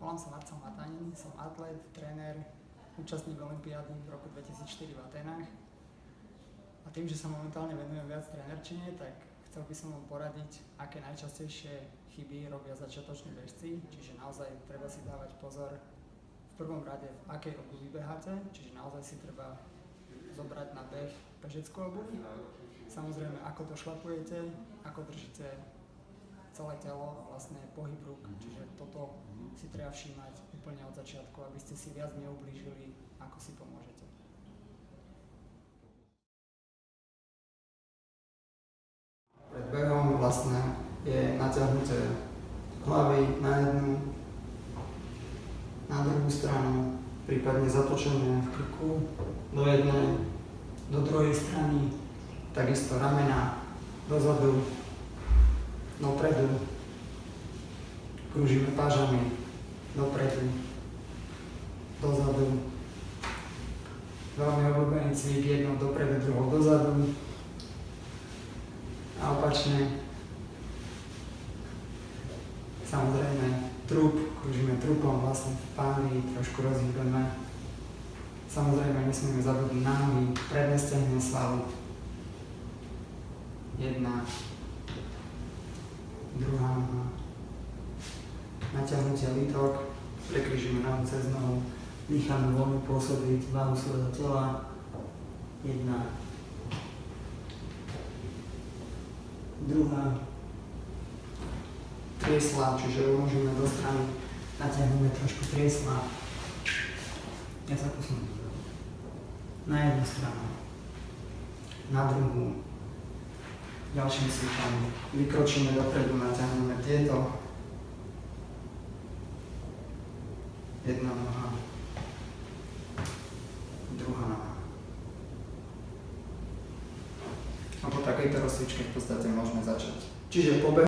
Volám sa Marcel Mataň, som atlet, tréner, účastník olympiády v roku 2004 v Atenách. A tým, že sa momentálne venujem viac trénerčine, tak chcel by som vám poradiť, aké najčastejšie chyby robia začiatoční bežci. Čiže naozaj treba si dávať pozor v prvom rade, v akej obuvi beháte. Čiže naozaj si treba zobrať na beh bežeckú obuv. Samozrejme, ako to šlapujete, ako držíte celé telo a vlastne pohyb rúk. Čiže toto si treba všímať úplne od začiatku, aby ste si viac neublížili, ako si pomôžete. Pred behom vlastne je natiahnutie hlavy na jednu, na druhú stranu, prípadne zatočenie v krku do jednej, do druhej strany, takisto ramena dozadu, dopredu, krúžime pážami dopredu, dozadu. Veľmi obľúbený cvik, jednou dopredu, druhou dozadu a opačne. Samozrejme trup, krúžime trupom vlastne v páni, trošku rozhýbeme. Samozrejme nesmieme zabudnúť na nohy, predné stehné svaly. Jedna, druhá noha. Natiahnutie lítok, prekryžíme nohu cez nohu, dýchame voľne pôsobiť váhu svojho tela. Jedna, druhá, triesla, čiže uložíme do strany, natiahneme trošku triesla. Ja sa posuniem na jednu stranu, na druhú. Ďalším cvikom vykročíme dopredu, natiahneme tieto. Jedna noha, druhá noha. A po takejto rozcvičke v podstate môžeme začať. Čiže po